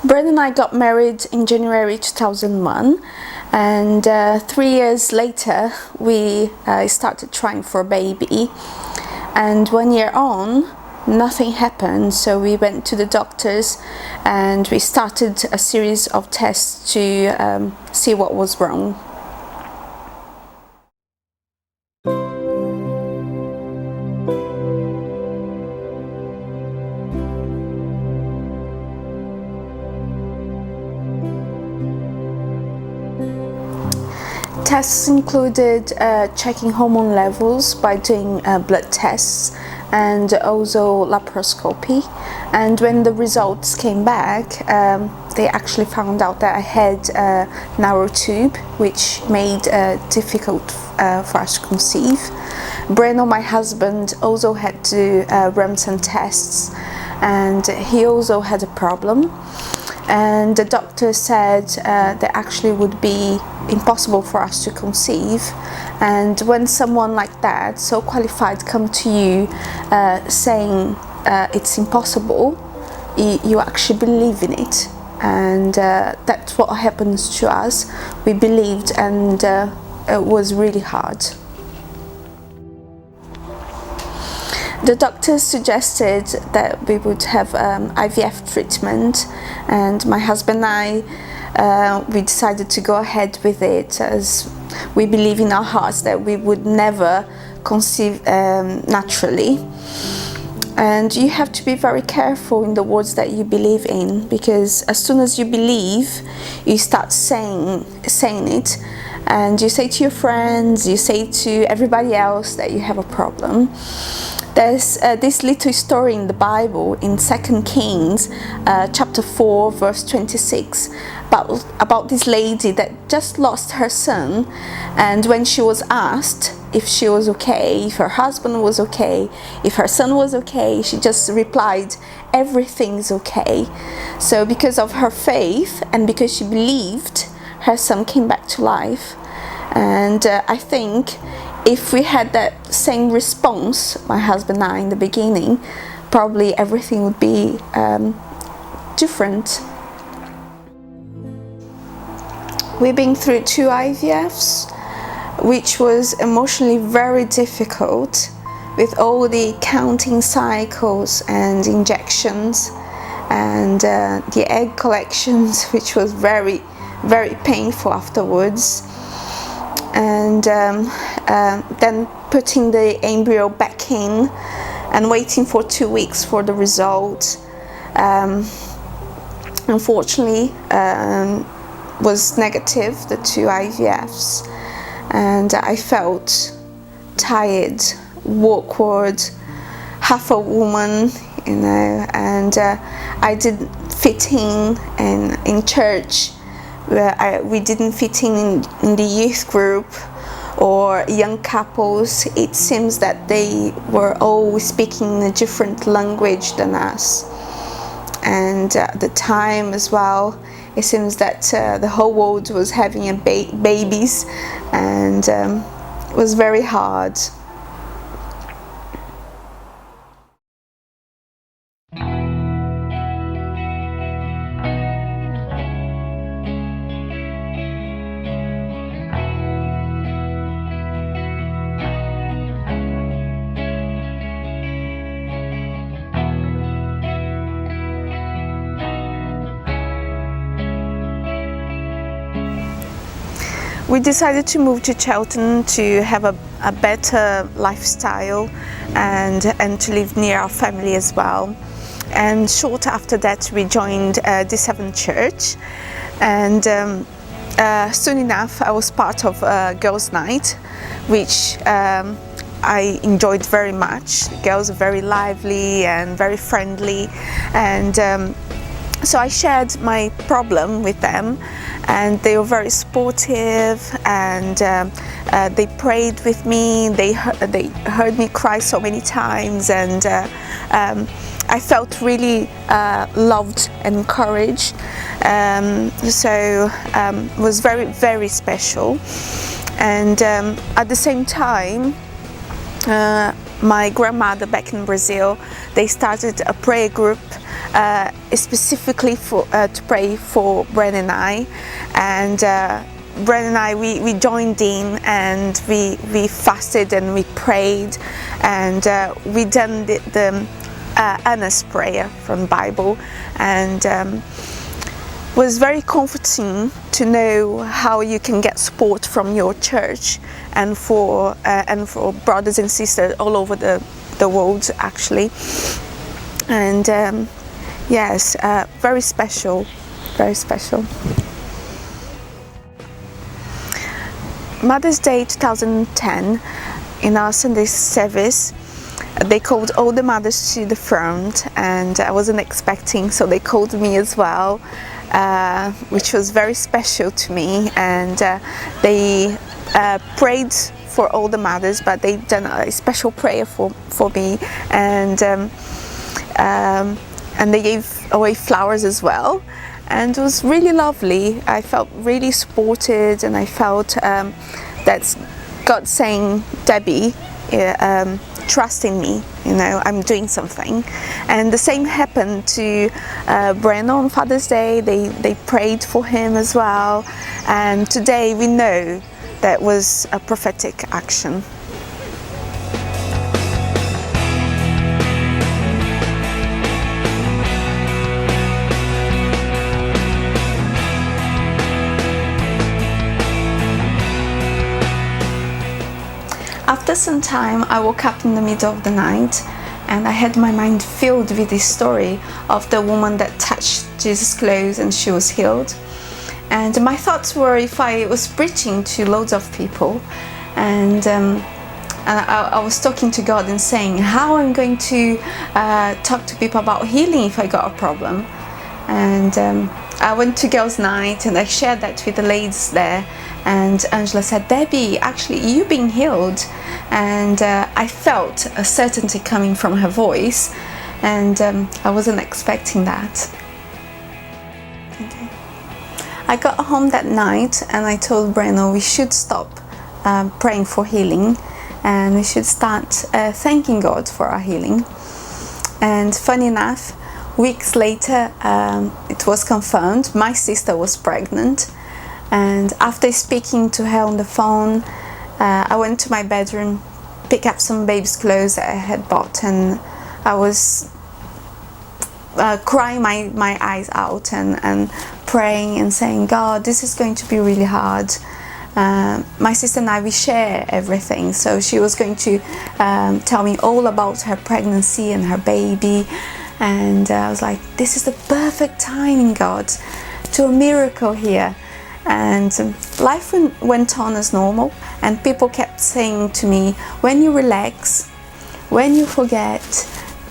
Brett and I got married in January 2001, and 3 years later we started trying for a baby, and 1 year on nothing happened, so we went to the doctors and we started a series of tests to see what was wrong. Tests included checking hormone levels by doing blood tests and also laparoscopy. And when the results came back, they actually found out that I had a narrow tube, which made it difficult for us to conceive. Breno, my husband, also had to run some tests, and he also had a problem. And the doctor said that actually would be impossible for us to conceive. And when someone like that, so qualified, come to you saying it's impossible, you actually believe in it. And that's what happens to us. We believed, and it was really hard. The doctors suggested that we would have IVF treatment, and my husband and I, we decided to go ahead with it, as we believe in our hearts that we would never conceive naturally. And you have to be very careful in the words that you believe in, because as soon as you believe, you start saying it, and you say to your friends, you say to everybody else that you have a problem. There's this little story in the Bible, in 2 Kings chapter 4 verse 26, about this lady that just lost her son, and when she was asked if she was okay, if her husband was okay, if her son was okay, she just replied, "Everything's okay." So because of her faith and because she believed, her son came back to life. And I think if we had that same response, my husband and I, in the beginning, probably everything would be different. We've been through 2 IVFs, which was emotionally very difficult, with all the counting cycles and injections, and the egg collections, which was very, very painful afterwards. And then putting the embryo back in and waiting for 2 weeks for the result. Unfortunately, was negative, the 2 IVFs, and I felt tired, awkward, half a woman, and I didn't fit in church. We didn't fit in the youth group or young couples. It seems that they were all speaking a different language than us, and at the time as well, it seems that the whole world was having babies, and it was very hard. We decided to move to Cheltenham to have a better lifestyle and to live near our family as well. And short after that, we joined D7 Church, and soon enough I was part of Girls' Night, which I enjoyed very much. The girls are very lively and very friendly, and so I shared my problem with them, and they were very supportive, and they prayed with me. They heard me cry so many times, and I felt really loved and encouraged. So it was very, very special. And at the same time, my grandmother back in Brazil, they started a prayer group specifically to pray for Bren and I. And Bren and I, we joined in, and we fasted and we prayed, and we done the Anna's prayer from the Bible, and was very comforting to know how you can get support from your church and for brothers and sisters all over the world, actually. And yes, very special, very special. Mother's Day 2010, in our Sunday service, they called all the mothers to the front, and I wasn't expecting, so they called me as well, which was very special to me. And they prayed for all the mothers, but they done a special prayer for me, and they gave away flowers as well, and it was really lovely. I felt really supported, and I felt that's God saying, Debbie, trust in me, you know, I'm doing something. And the same happened to Bren on Father's Day. They prayed for him as well, and today we know that was a prophetic action. After some time, I woke up in the middle of the night, and I had my mind filled with this story of the woman that touched Jesus' clothes and she was healed. And my thoughts were if I was preaching to loads of people, and I was talking to God and saying how I'm going to talk to people about healing if I got a problem. And I went to girls' night and I shared that with the ladies there, and Angela said, Debbie, actually you've been healed. And I felt a certainty coming from her voice, and I wasn't expecting that. Okay. I got home that night and I told Breno we should stop praying for healing, and we should start thanking God for our healing. And funny enough, weeks later, it was confirmed my sister was pregnant. And after speaking to her on the phone, I went to my bedroom, picked up some baby's clothes that I had bought, and I was crying my eyes out and praying and saying, God, this is going to be really hard. My sister and I, we share everything, so she was going to tell me all about her pregnancy and her baby. And I was like, this is the perfect timing, God, to a miracle here. And life went on as normal, and people kept saying to me, when you relax, when you forget,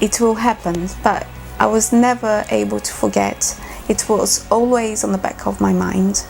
it will happen. But I was never able to forget. It was always on the back of my mind.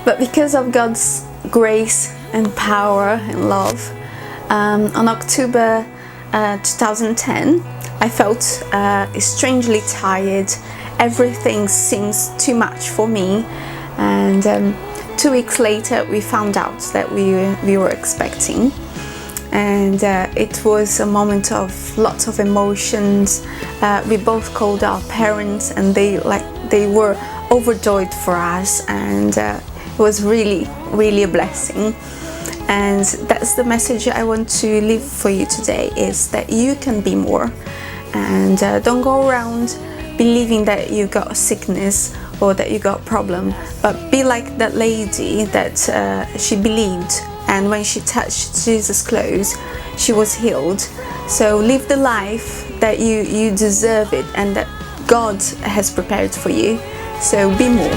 But because of God's grace and power and love, on October 2010, I felt strangely tired. Everything seems too much for me, and 2 weeks later, we found out that we were expecting, and it was a moment of lots of emotions. We both called our parents, and they were overjoyed for us, and it was really a blessing. And that's the message I want to leave for you today, is that you can be more, and don't go around believing that you got a sickness or that you got a problem, but be like that lady that she believed, and when she touched Jesus' clothes, she was healed. So live the life that you deserve it, and that God has prepared for you. So be more.